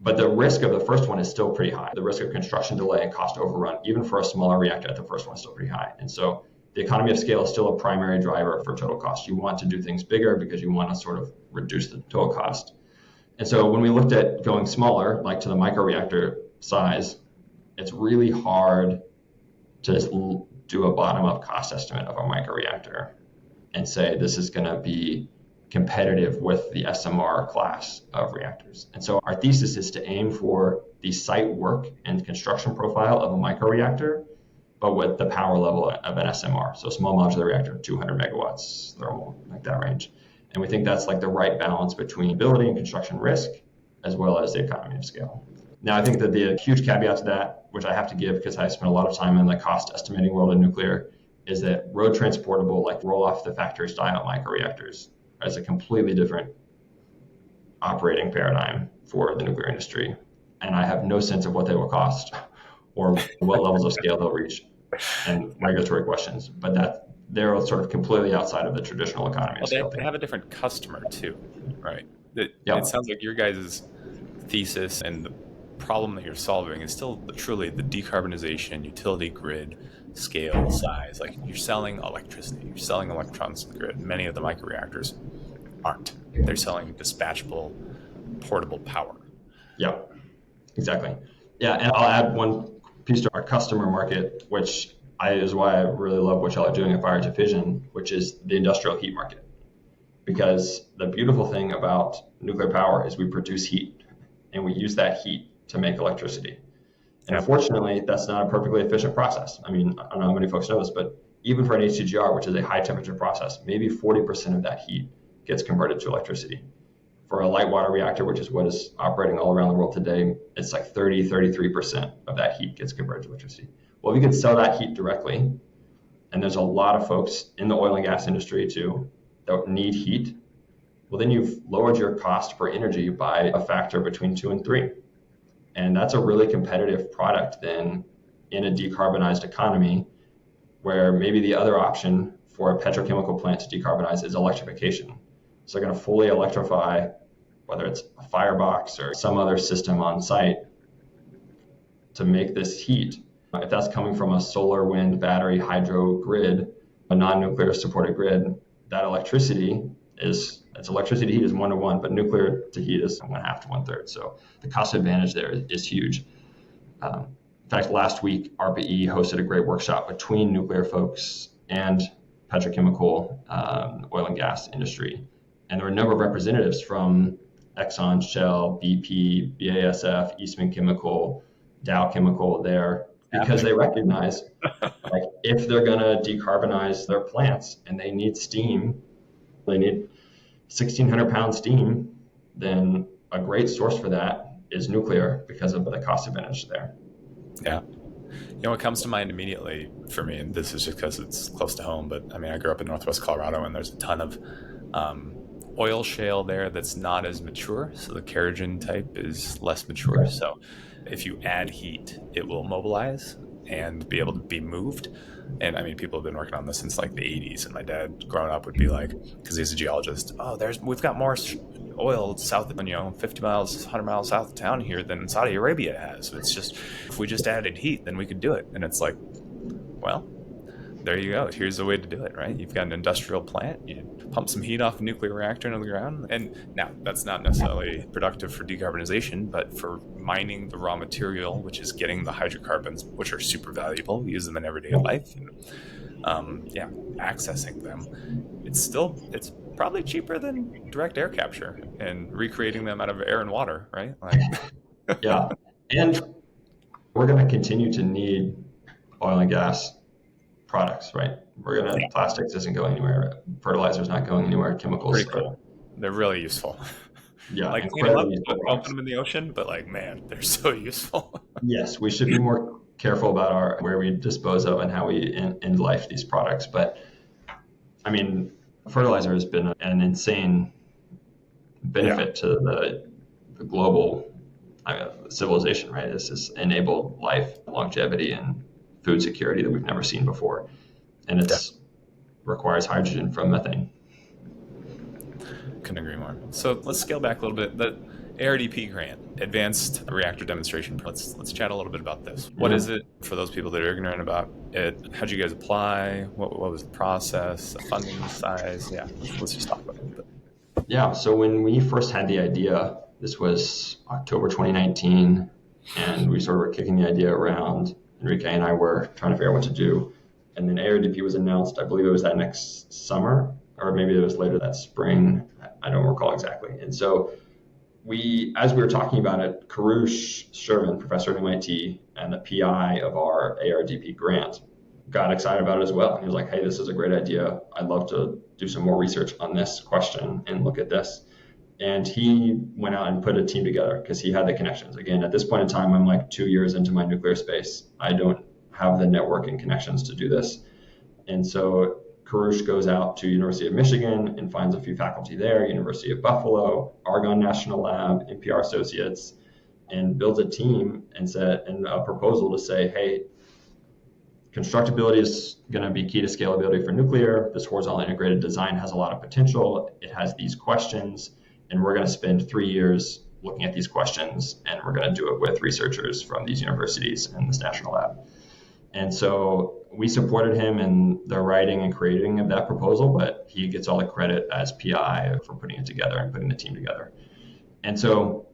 But the risk of the first one is still pretty high. The risk of construction delay and cost overrun, even for a smaller reactor at the first one, is still pretty high. And so the economy of scale is still a primary driver for total cost. You want to do things bigger because you want to sort of reduce the total cost. And so when we looked at going smaller, like to the microreactor size, it's really hard to do a bottom-up cost estimate of a microreactor and say this is going to be competitive with the SMR class of reactors. And so our thesis is to aim for the site work and construction profile of a microreactor, but with the power level of an SMR. So small modular reactor, 200 megawatts thermal, like that range. And we think that's like the right balance between ability and construction risk, as well as the economy of scale. Now, I think that the huge caveat to that, which I have to give because I spent a lot of time in the cost estimating world in nuclear, is that road transportable, like roll off the factory style microreactors, is a completely different operating paradigm for the nuclear industry. And I have no sense of what they will cost or what levels of scale they'll reach and regulatory questions. But that they're sort of completely outside of the traditional economy of scale. They have a different customer too, right? It sounds like your guys' thesis and the problem that you're solving is still truly the decarbonization, utility grid, scale, size. Like you're selling electricity, you're selling electrons to the grid. Many of the microreactors aren't. They're selling dispatchable, portable power. Yeah, exactly. Yeah, and I'll add one piece to our customer market, which is why I really love what y'all are doing at Fire to Fission, which is the industrial heat market. Because the beautiful thing about nuclear power is we produce heat, and we use that heat to make electricity. And unfortunately, that's not a perfectly efficient process. I mean, I don't know how many folks know this, but even for an HTGR, which is a high temperature process, maybe 40% of that heat gets converted to electricity. For a light water reactor, which is what is operating all around the world today, it's like 33% of that heat gets converted to electricity. Well, if you could sell that heat directly, and there's a lot of folks in the oil and gas industry too that need heat, well, then you've lowered your cost per energy by a factor between 2 and 3. And that's a really competitive product then in a decarbonized economy where maybe the other option for a petrochemical plant to decarbonize is electrification. So they're going to fully electrify, whether it's a firebox or some other system on site to make this heat. If that's coming from a solar, wind, battery, hydro grid, a non-nuclear supported grid, that electricity it's electricity to heat is 1-to-1, but nuclear to heat is 1/2 to 1/3. So the cost advantage there is huge. In fact, last week, RPE hosted a great workshop between nuclear folks and petrochemical oil and gas industry. And there were a number of representatives from Exxon, Shell, BP, BASF, Eastman Chemical, Dow Chemical there, because they recognize like if they're going to decarbonize their plants and they need steam, they need 1,600 pound steam, then a great source for that is nuclear because of the cost advantage there. Yeah. You know, what comes to mind immediately for me, and this is just because it's close to home, but I mean, I grew up in Northwest Colorado and there's a ton of oil shale there that's not as mature. So the kerogen type is less mature. Right. So if you add heat, it will mobilize and be able to be moved. And I mean, people have been working on this since like the 80s. And my dad growing up would be like, because he's a geologist, we've got more oil south of, 50 miles, 100 miles south of town here than Saudi Arabia has. So it's just, if we just added heat, then we could do it. And it's like, well, there you go. Here's the way to do it, right? You've got an industrial plant. You pump some heat off a nuclear reactor into the ground. And now that's not necessarily productive for decarbonization, but for mining the raw material, which is getting the hydrocarbons, which are super valuable. We use them in everyday life. And, accessing them. It's probably cheaper than direct air capture and recreating them out of air and water, right? Like, yeah. And we're going to continue to need oil and gas products, right? Plastics isn't going anywhere. Fertilizer's not going anywhere. Chemicals. Pretty cool. They're really useful. Yeah. Like, don't put them in the ocean, but like, man, they're so useful. Yes. We should be more careful about where we dispose of and how we end life these products. But I mean, fertilizer has been an insane benefit to the global civilization, right? This has enabled life, longevity, and food security that we've never seen before. And it requires hydrogen from methane. Couldn't agree more. So let's scale back a little bit. The ARDP grant, Advanced Reactor Demonstration. Let's chat a little bit about this. What is it for those people that are ignorant about it? How'd you guys apply? What was the process? The funding size? Yeah, let's just talk about it a little bit. Yeah, so when we first had the idea, this was October 2019, and we sort of were kicking the idea around. Enrique and I were trying to figure out what to do. And then ARDP was announced, I believe it was that next summer, or maybe it was later that spring. I don't recall exactly. And so as we were talking about it, Karush Sherman, professor at MIT and the PI of our ARDP grant, got excited about it as well. He was like, hey, this is a great idea. I'd love to do some more research on this question and look at this. And he went out and put a team together because he had the connections. Again, at this point in time, I'm like 2 years into my nuclear space. I don't have the networking connections to do this. And so Karush goes out to University of Michigan and finds a few faculty there, University of Buffalo, Argonne National Lab, NPR Associates, and builds a team and a proposal to say, hey, constructability is going to be key to scalability for nuclear. This horizontally integrated design has a lot of potential. It has these questions, and we're going to spend 3 years looking at these questions, and we're going to do it with researchers from these universities and this national lab. And so we supported him in the writing and creating of that proposal, but he gets all the credit as PI for putting it together and putting the team together. And so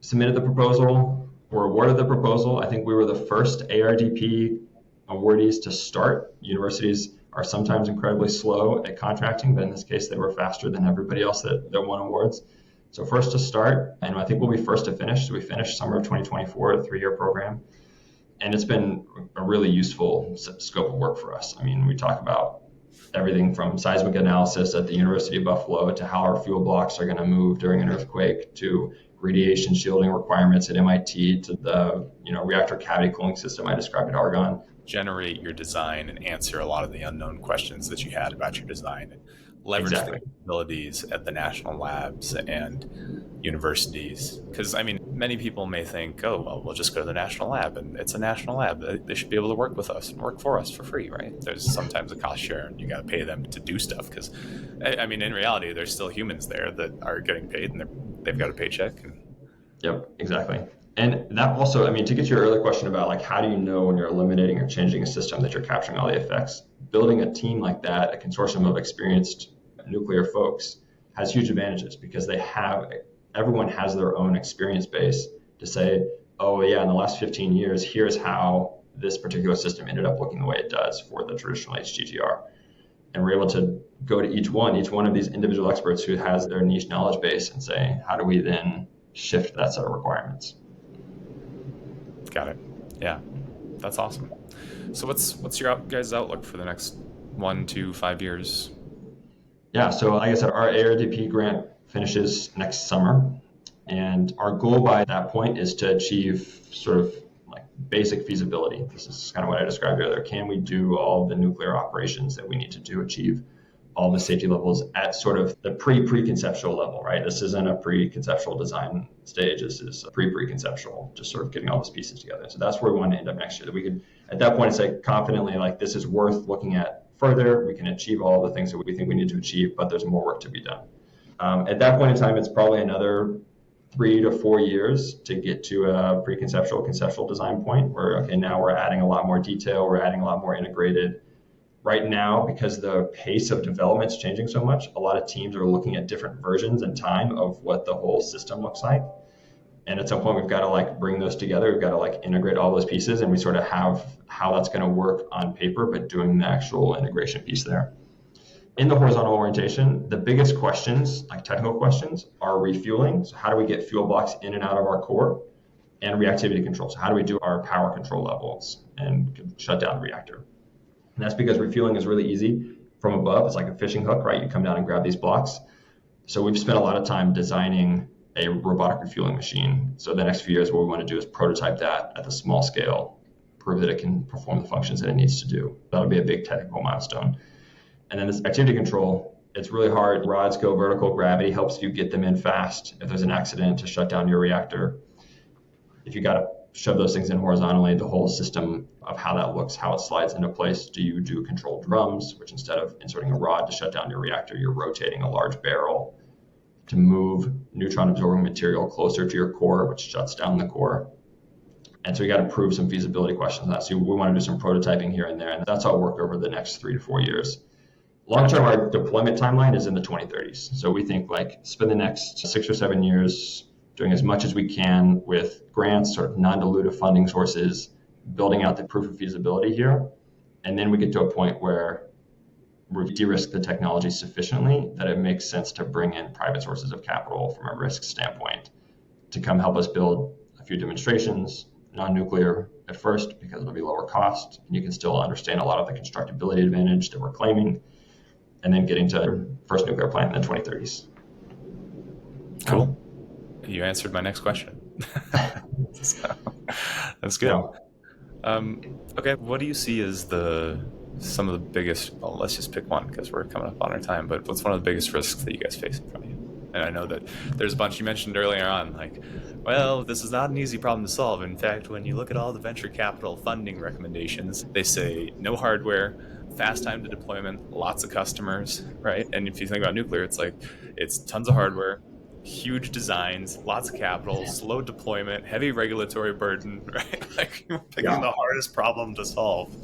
submitted the proposal, were awarded the proposal. I think we were the first ARDP awardees to start. Universities are sometimes incredibly slow at contracting, but in this case, they were faster than everybody else that won awards. So first to start, and I think we'll be first to finish. So we finished summer of 2024, a 3-year program. And it's been a really useful scope of work for us. I mean, we talk about everything from seismic analysis at the University of Buffalo to how our fuel blocks are going to move during an earthquake to radiation shielding requirements at MIT to the reactor cavity cooling system I described at Argonne. Generate your design and answer a lot of the unknown questions that you had about your design. Leverage the capabilities at the national labs and universities. Because, I mean, many people may think, oh, well, we'll just go to the national lab, and it's a national lab. They should be able to work with us and work for us for free, right? There's sometimes a cost share, and you got to pay them to do stuff. Because, I mean, in reality, there's still humans there that are getting paid, and they've got a paycheck. Yep, exactly. And that also, I mean, to get to your earlier question about like, how do you know when you're eliminating or changing a system that you're capturing all the effects? Building a team like that, a consortium of experienced nuclear folks, has huge advantages because everyone has their own experience base to say, oh yeah, in the last 15 years, here's how this particular system ended up looking the way it does for the traditional HGGR. And we're able to go to each one of these individual experts who has their niche knowledge base and say, how do we then shift that set of requirements? Got it. Yeah, that's awesome. So what's your guys' outlook for the next 1 to 5 years? Yeah, so like I said, our ARDP grant finishes next summer, and our goal by that point is to achieve sort of like basic feasibility. This is kind of what I described earlier. Can we do all the nuclear operations that we need to achieve all the safety levels at sort of the pre-conceptual level, right? This isn't a pre-conceptual design stage. This is a pre-conceptual, just sort of getting all those pieces together. So that's where we want to end up next year. That we could, at that point, say confidently, like, this is worth looking at further. We can achieve all the things that we think we need to achieve, but there's more work to be done. At that point in time, it's probably another 3 to 4 years to get to a conceptual design point where, okay, now we're adding a lot more detail. We're adding a lot more integrated. Right now, because the pace of development is changing so much, a lot of teams are looking at different versions and time of what the whole system looks like. And at some point, we've got to like bring those together. We've got to like integrate all those pieces, and we sort of have how that's going to work on paper, but doing the actual integration piece there. In the horizontal orientation, the biggest questions, like technical questions, are refueling. So how do we get fuel blocks in and out of our core? And reactivity control. So how do we do our power control levels and shut down the reactor? And that's because refueling is really easy from above. It's like a fishing hook, right? You come down and grab these blocks. So we've spent a lot of time designing a robotic refueling machine. So the next few years, what we want to do is prototype that at the small scale, prove that it can perform the functions that it needs to do. That'll be a big technical milestone. And then this activity control, it's really hard. Rods go vertical. Gravity helps you get them in fast. If there's an accident, to shut down your reactor. If you got to shove those things in horizontally, the whole system of how that looks, how it slides into place. Do you do controlled drums, which instead of inserting a rod to shut down your reactor, you're rotating a large barrel to move neutron absorbing material closer to your core, which shuts down the core. And so you got to prove some feasibility questions on that. So we want to do some prototyping here and there, and that's all work over the next 3 to 4 years. Long term, our deployment timeline is in the 2030s. So we think like spend the next 6 or 7 years doing as much as we can with grants, sort of non-dilutive funding sources, building out the proof of feasibility here. And then we get to a point where we de-risk the technology sufficiently that it makes sense to bring in private sources of capital from a risk standpoint to come help us build a few demonstrations, non-nuclear at first, because it'll be lower cost, and you can still understand a lot of the constructability advantage that we're claiming, and then getting to first nuclear plant in the 2030s. Cool. You answered my next question. So, that's good. Yeah. Okay, what do you see as some of the biggest, well, let's just pick one because we're coming up on our time, but what's one of the biggest risks that you guys face in front of you? And I know that there's a bunch you mentioned earlier on, like, well, this is not an easy problem to solve. In fact, when you look at all the venture capital funding recommendations, they say no hardware, fast time to deployment, lots of customers, right? And if you think about nuclear, it's like, it's tons of hardware, huge designs, lots of capital, slow deployment, heavy regulatory burden, right? Like, you're picking the hardest problem to solve.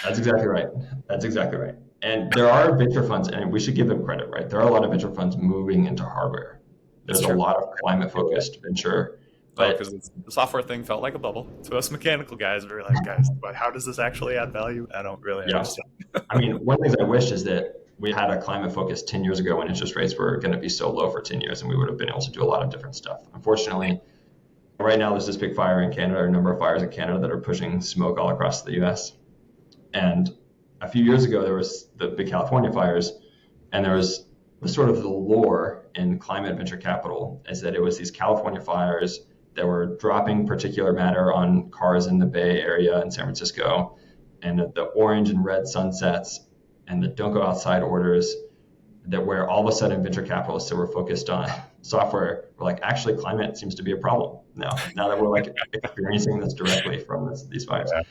That's exactly right. And there are venture funds, and we should give them credit, right? There are a lot of venture funds moving into hardware. There's a lot of climate-focused venture. But because the software thing felt like a bubble to us mechanical guys. We were like, guys, but how does this actually add value? I don't really understand. I mean, one of the things I wish is that we had a climate focus 10 years ago when interest rates were going to be so low for 10 years, and we would have been able to do a lot of different stuff. Unfortunately, right now there's this big fire in Canada, or a number of fires in Canada that are pushing smoke all across the US. And a few years ago, there was the big California fires, and there was the lore in climate venture capital is that it was these California fires that were dropping particulate matter on cars in the Bay Area in San Francisco, and the orange and red sunsets and the don't go outside orders, that where all of a sudden venture capitalists that were focused on software were like, actually climate seems to be a problem now that we're like experiencing this directly from these fires. Yeah.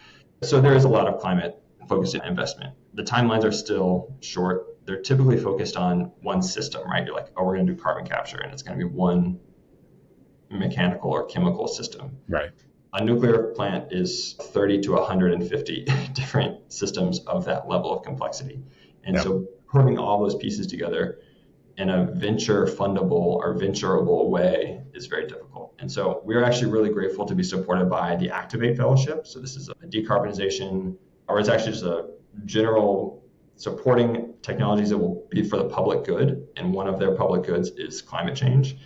So there is a lot of climate focused investment. The timelines are still short. They're typically focused on one system, right? You're like, oh, we're going to do carbon capture, and it's going to be one mechanical or chemical system. Right. A nuclear plant is 30 to 150 different systems of that level of complexity. And so putting all those pieces together in a venture fundable or venturable way is very difficult. And so we're actually really grateful to be supported by the Activate Fellowship. So this is a decarbonization, or it's actually just a general supporting technologies that will be for the public good. And one of their public goods is climate change.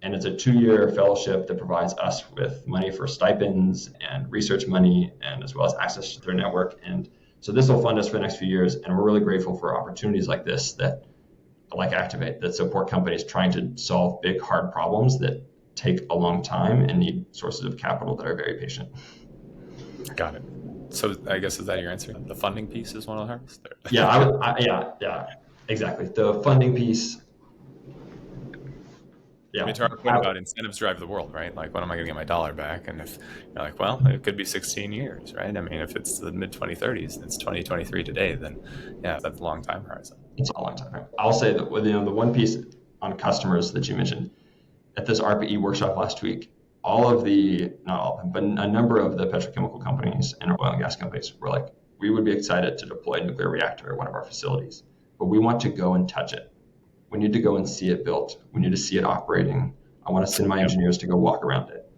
And it's a 2-year fellowship that provides us with money for stipends and research money, and as well as access to their network. And so this will fund us for the next few years. And we're really grateful for opportunities like this, that like Activate, that support companies trying to solve big, hard problems that take a long time and need sources of capital that are very patient. Got it. So I guess, is that your answer? The funding piece is one of the hardest? Yeah, exactly. The funding piece. Yeah. I mean, to our point about incentives drive the world, right? Like, when am I going to get my dollar back? And if you're like, well, it could be 16 years, right? I mean, if it's the mid-2030s, it's 2023 today, then yeah, that's a long time horizon. It's a long time. I'll say that the one piece on customers that you mentioned at this RPE workshop last week, not all of them, but a number of the petrochemical companies and oil and gas companies were like, we would be excited to deploy a nuclear reactor at one of our facilities, but we want to go and touch it. We need to go and see it built. We need to see it operating. I want to send my engineers to go walk around it.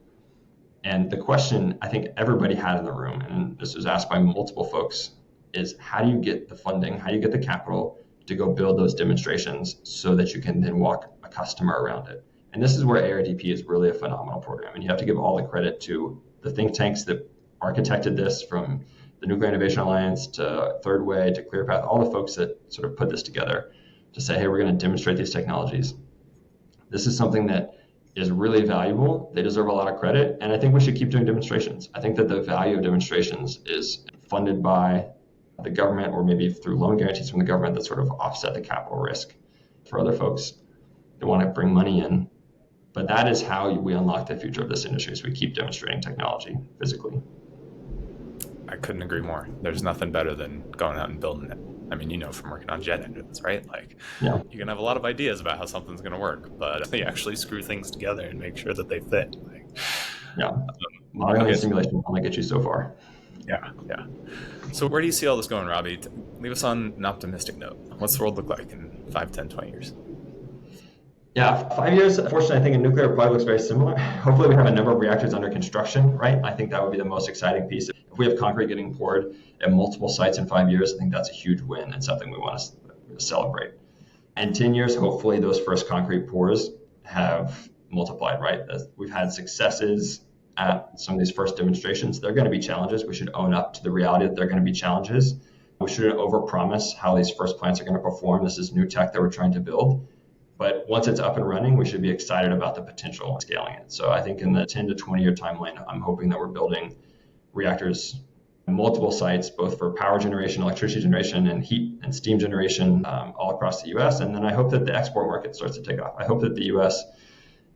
And the question I think everybody had in the room, and this was asked by multiple folks, is how do you get the funding? How do you get the capital to go build those demonstrations so that you can then walk a customer around it? And this is where ARDP is really a phenomenal program. And you have to give all the credit to the think tanks that architected this, from the Nuclear Innovation Alliance to Third Way to ClearPath, all the folks that sort of put this together to say, hey, we're going to demonstrate these technologies. This is something that is really valuable. They deserve a lot of credit. And I think we should keep doing demonstrations. I think that the value of demonstrations is funded by the government, or maybe through loan guarantees from the government that sort of offset the capital risk for other folks that want to bring money in. But that is how we unlock the future of this industry, is we keep demonstrating technology physically. I couldn't agree more. There's nothing better than going out and building it. I mean, from working on jet engines, right? Like, you can have a lot of ideas about how something's going to work, but they actually screw things together and make sure that they fit. Modeling and simulation only get you so far. Yeah. So where do you see all this going, Robbie? Leave us on an optimistic note. What's the world look like in 5, 10, 20 years? Yeah, 5 years, unfortunately, I think in nuclear probably looks very similar. Hopefully we have a number of reactors under construction, right? I think that would be the most exciting piece. If we have concrete getting poured at multiple sites in 5 years, I think that's a huge win and something we want to celebrate. And 10 years, hopefully those first concrete pours have multiplied, right? We've had successes at some of these first demonstrations. They're going to be challenges. We should own up to the reality that they're going to be challenges. We shouldn't overpromise how these first plants are going to perform. This is new tech that we're trying to build. But once it's up and running, we should be excited about the potential of scaling it. So I think in the 10 to 20 year timeline, I'm hoping that we're building reactors in multiple sites, both for power generation, electricity generation, and heat and steam generation all across the US. And then I hope that the export market starts to take off. I hope that the US,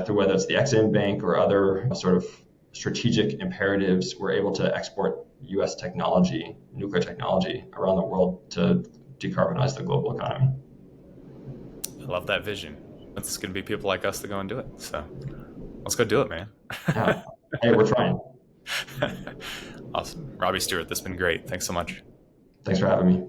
through whether it's the Ex-Im Bank or other sort of strategic imperatives, we're able to export US technology, nuclear technology, around the world to decarbonize the global economy. I love that vision. It's going to be people like us that go and do it. So let's go do it, man. Yeah. Hey, we're trying. Awesome. Robbie Stewart, this has been great. Thanks so much. Thanks for having me.